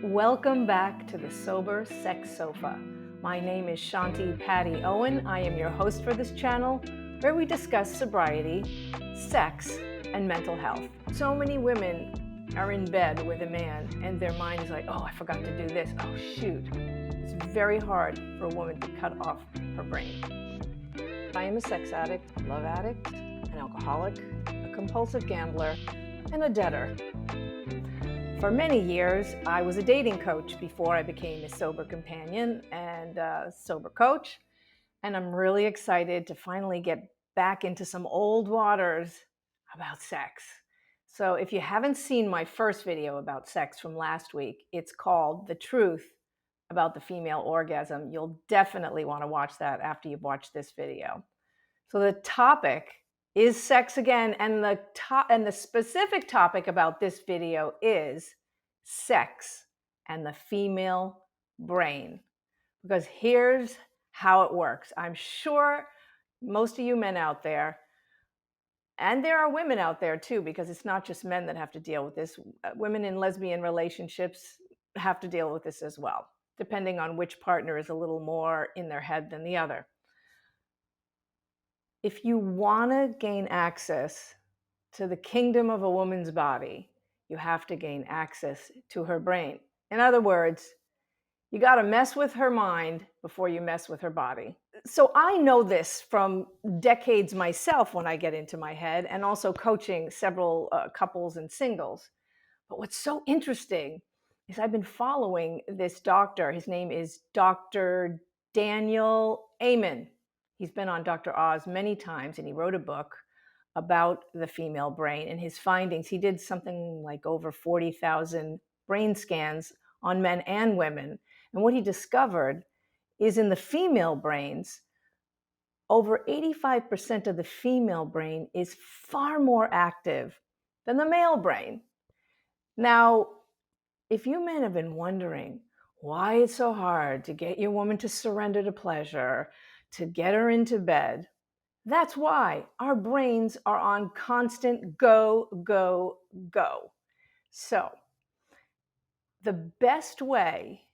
Welcome back to the Sober Sex Sofa. My name is Shanti Patty Owen. I am your host for this channel where we discuss sobriety, sex, and mental health. So many women are in bed with a man and their mind is like, oh, I forgot to do this. Oh, shoot. It's very hard for a woman to cut off her brain. I am a sex addict, love addict, an alcoholic, a compulsive gambler, and a debtor. For many years, I was a dating coach before I became a sober companion and a sober coach. And I'm really excited to finally get back into some old waters about sex. So if you haven't seen my first video about sex from last week, it's called The Truth About the Female Orgasm. You'll definitely want to watch that after you've watched this video. So the topic is sex again, and the specific topic about this video is sex and the female brain. Because here's how it works. I'm sure most of you men out there, and there are women out there too, because it's not just men that have to deal with this. Women in lesbian relationships have to deal with this as well, depending on which partner is a little more in their head than the other. If you want to gain access to the kingdom of a woman's body, you have to gain access to her brain. In other words, you got to mess with her mind before you mess with her body. So I know this from decades myself when I get into my head, and also coaching several couples and singles. But what's so interesting is I've been following this doctor. His name is Dr. Daniel Amen. He's been on Dr. Oz many times, and he wrote a book about the female brain and his findings. He did something like over 40,000 brain scans on men and women. And what he discovered is in the female brains, over 85% of the female brain is far more active than the male brain. Now, if you men have been wondering why it's so hard to get your woman to surrender to pleasure, to get her into bed, that's why our brains are on constant go, go, go. So, the best way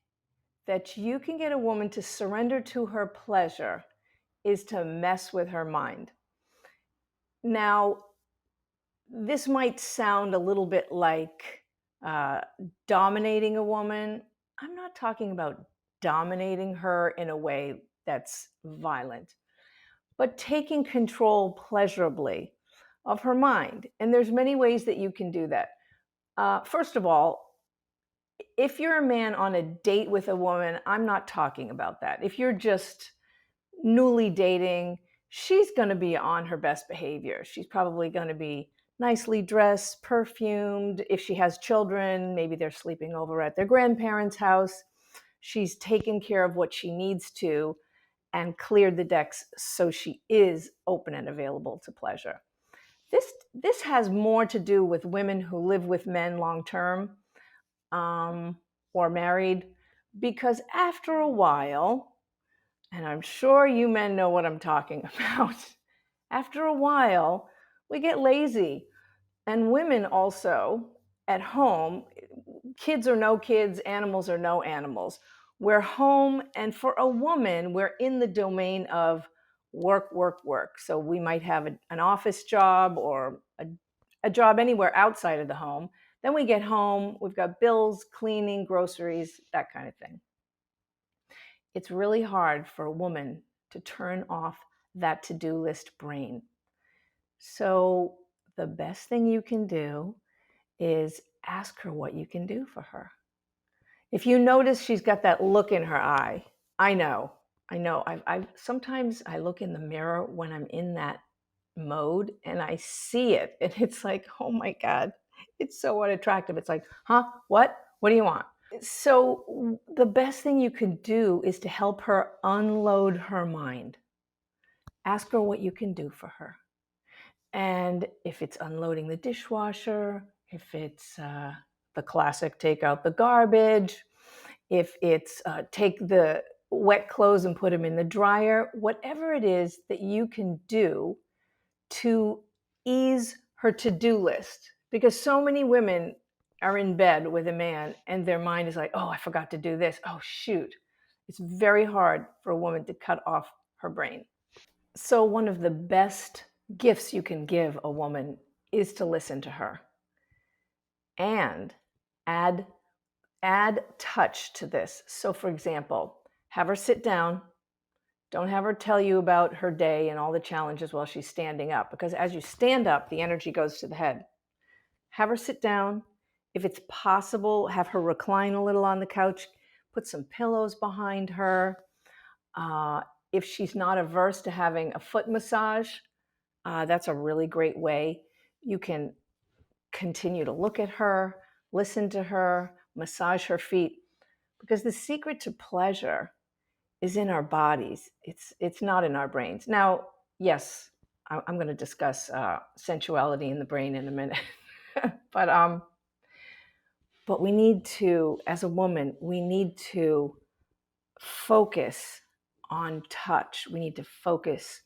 that you can get a woman to surrender to her pleasure is to mess with her mind. Now, this might sound a little bit like dominating a woman. I'm not talking about dominating her in a way that's violent, but taking control pleasurably of her mind. And there's many ways that you can do that. First of all, if you're a man on a date with a woman, I'm not talking about that. If you're just newly dating, she's going to be on her best behavior. She's probably going to be nicely dressed, perfumed. If she has children, maybe they're sleeping over at their grandparents' house. She's taken care of what she needs to and cleared the decks so she is open and available to pleasure. This has more to do with women who live with men long term or married, because after a while, and I'm sure you men know what I'm talking about, after a while, we get lazy. And women also at home, kids or no kids, animals or no animals, we're home. And for a woman, we're in the domain of work, work, work. So we might have an office job or a job anywhere outside of the home. Then we get home, we've got bills, cleaning, groceries, that kind of thing. It's really hard for a woman to turn off that to-do list brain. So the best thing you can do is ask her what you can do for her. If you notice she's got that look in her eye, I know. Sometimes I look in the mirror when I'm in that mode and I see it, and it's like, oh my God, it's so unattractive. It's like, huh? What? What do you want? So the best thing you can do is to help her unload her mind. Ask her what you can do for her. And if it's unloading the dishwasher, if it's the classic take out the garbage, if it's take the wet clothes and put them in the dryer, whatever it is that you can do to ease her to-do list. Because so many women are in bed with a man and their mind is like, oh, I forgot to do this. Oh, shoot. It's very hard for a woman to cut off her brain. So, one of the best gifts you can give a woman is to listen to her and add touch to this. So, for example, have her sit down. Don't have her tell you about her day and all the challenges while she's standing up, because as you stand up, the energy goes to the head. Have her sit down. If it's possible, have her recline a little on the couch, put some pillows behind her. Uh, if she's not averse to having a foot massage, that's a really great way. You can continue to look at her, listen to her, massage her feet, because the secret to pleasure is in our bodies. It's not in our brains. Now, yes, I'm going to discuss sensuality in the brain in a minute, but we need to, as a woman, we need to focus on touch. We need to focus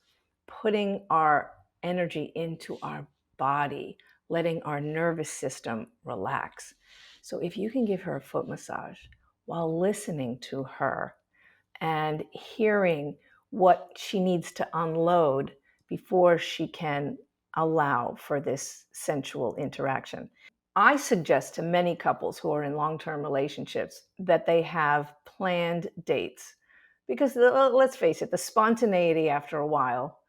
putting our energy into our body, letting our nervous system relax. So if you can give her a foot massage while listening to her and hearing what she needs to unload before she can allow for this sensual interaction. I suggest to many couples who are in long-term relationships that they have planned dates, because let's face it, the spontaneity after a while,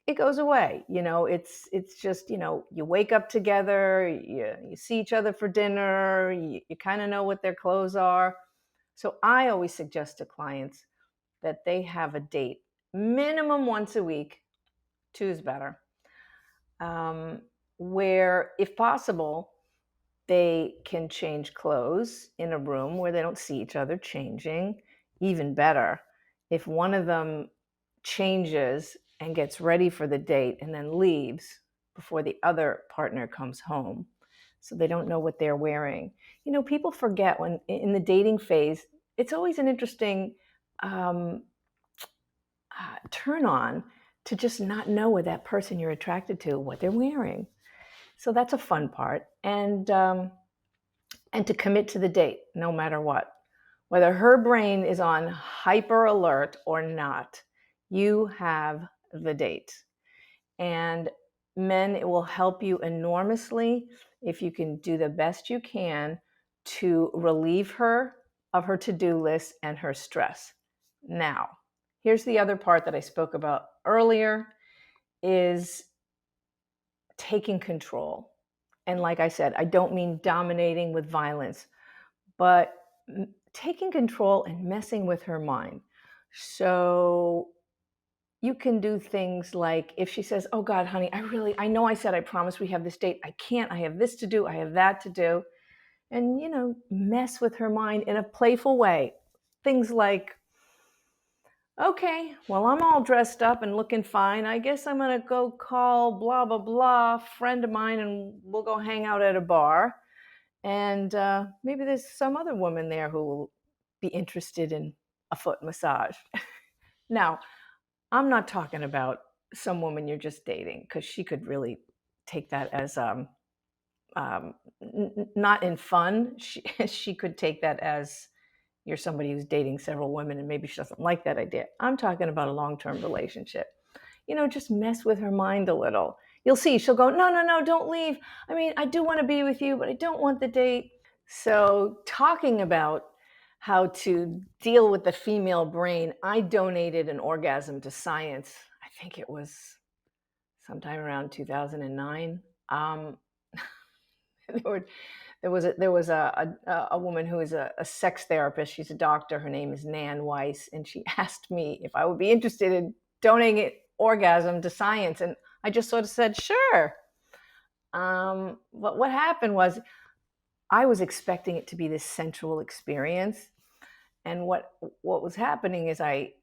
it goes away. It's just, you wake up together, you see each other for dinner, you kind of know what their clothes are. So I always suggest to clients that they have a date minimum once a week. Two is better. Where, if possible, they can change clothes in a room where they don't see each other changing. Even better, if one of them changes and gets ready for the date and then leaves before the other partner comes home, so they don't know what they're wearing. People forget when in the dating phase, it's always an interesting turn on to just not know what that person you're attracted to, what they're wearing. So that's a fun part. And to commit to the date no matter what. Whether her brain is on hyper alert or not, you have the date. And men, it will help you enormously if you can do the best you can to relieve her of her to-do list and her stress. Now, here's the other part that I spoke about earlier, is taking control. And like I said, I don't mean dominating with violence, but taking control and messing with her mind. So you can do things like, if she says, oh God, honey, I know I said I promised we have this date. I can't, I have this to do, I have that to do. And, mess with her mind in a playful way. Things like, okay, well, I'm all dressed up and looking fine. I guess I'm going to go call blah, blah, blah, friend of mine, and we'll go hang out at a bar. And maybe there's some other woman there who will be interested in a foot massage. Now, I'm not talking about some woman you're just dating, because she could really take that as not in fun. She could take that as you're somebody who's dating several women and maybe she doesn't like that idea. I'm talking about a long-term relationship. Just mess with her mind a little. You'll see she'll go, no, no, no, don't leave. I mean, I do want to be with you, but I don't want the date. So, talking about how to deal with the female brain, I donated an orgasm to science. I think it was sometime around 2009. There was a woman who is a sex therapist. She's a doctor. Her name is Nan Weiss, and she asked me if I would be interested in donating orgasm to science, and I just sort of said sure. But what happened was, I was expecting it to be this sensual experience, and what was happening is I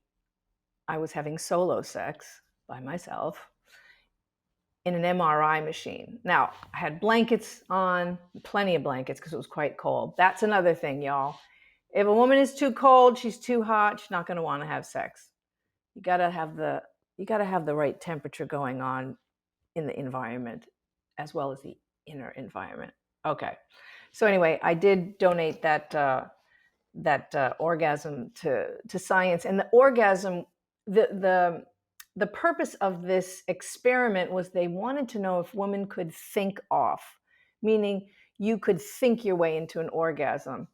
was having solo sex by myself in an MRI machine. Now, I had blankets on, plenty of blankets, because it was quite cold. That's another thing, y'all. If a woman is too cold, she's too hot, she's not going to want to have sex. You got to have the right temperature going on in the environment, as well as the inner environment. Okay. So anyway, I did donate that orgasm to science, and the orgasm, the purpose of this experiment was they wanted to know if women could think off, meaning you could think your way into an orgasm.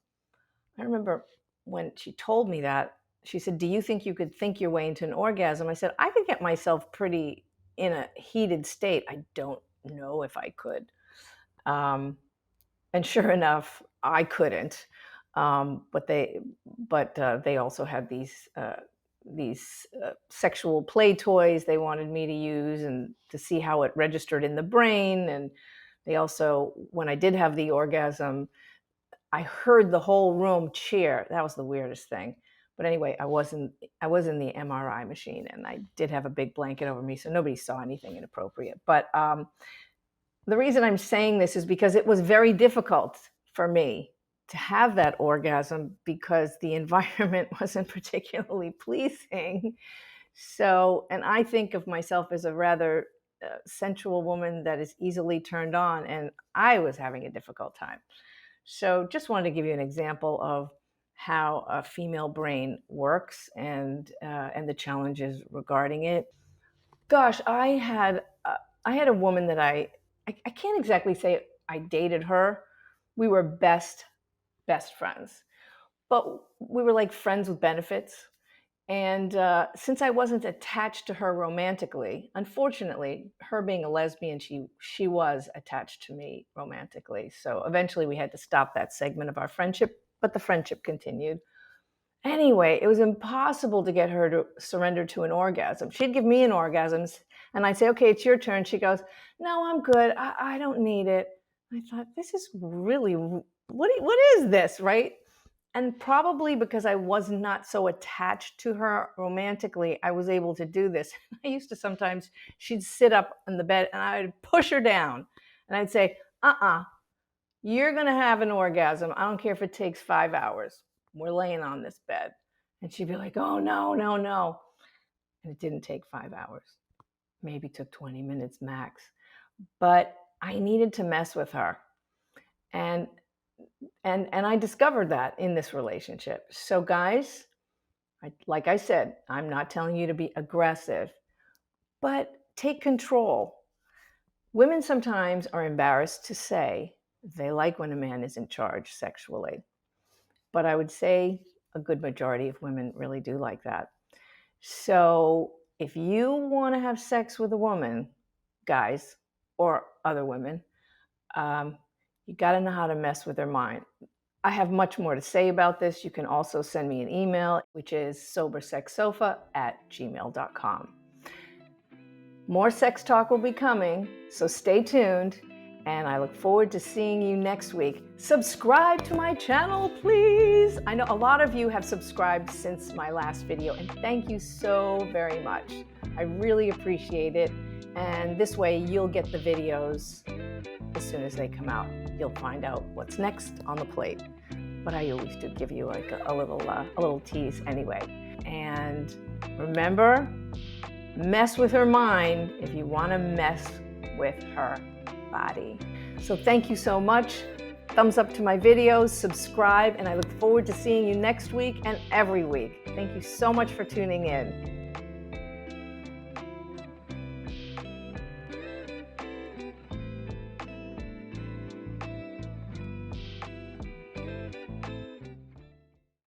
I remember when she told me that, she said, "Do you think you could think your way into an orgasm?" I said, "I could get myself pretty in a heated state. I don't know if I could." Um, and sure enough, I couldn't. But they also had these sexual play toys they wanted me to use and to see how it registered in the brain. And they also, when I did have the orgasm, I heard the whole room cheer. That was the weirdest thing. But anyway, I was in the MRI machine, and I did have a big blanket over me, so nobody saw anything inappropriate. But the reason I'm saying this is because it was very difficult for me to have that orgasm because the environment wasn't particularly pleasing. So, and I think of myself as a rather sensual woman that is easily turned on, and I was having a difficult time. So, just wanted to give you an example of how a female brain works and the challenges regarding it. Gosh, I had a woman that I can't exactly say I dated her. We were best friends, but we were like friends with benefits. And since I wasn't attached to her romantically, unfortunately, her being a lesbian, she was attached to me romantically. So eventually, we had to stop that segment of our friendship, but the friendship continued. Anyway, it was impossible to get her to surrender to an orgasm. She'd give me an orgasm, and I'd say, "Okay, it's your turn." She goes, "No, I'm good. I don't need it." I thought, this is really, what is this, right? And probably because I was not so attached to her romantically, I was able to do this. I used to sometimes, she'd sit up in the bed, and I'd push her down, and I'd say, "You're going to have an orgasm. I don't care if it takes 5 hours. We're laying on this bed." And she'd be like, "Oh, no, no, no." And it didn't take 5 hours. Maybe took 20 minutes max. But I needed to mess with her. And I discovered that in this relationship. So guys, like I said, I'm not telling you to be aggressive, but take control. Women sometimes are embarrassed to say they like when a man is in charge sexually. But I would say a good majority of women really do like that. So if you want to have sex with a woman, guys, or other women, you got to know how to mess with their mind. I have much more to say about this. You can also send me an email, which is sobersexsofa@gmail.com. More sex talk will be coming, so stay tuned. And I look forward to seeing you next week. Subscribe to my channel, please. I know a lot of you have subscribed since my last video, and thank you so very much. I really appreciate it. And this way you'll get the videos as soon as they come out. You'll find out what's next on the plate. But I always do give you like a little tease anyway. And remember, mess with her mind if you want to mess with her body. So thank you so much. Thumbs up to my videos, subscribe, and I look forward to seeing you next week and every week. Thank you so much for tuning in.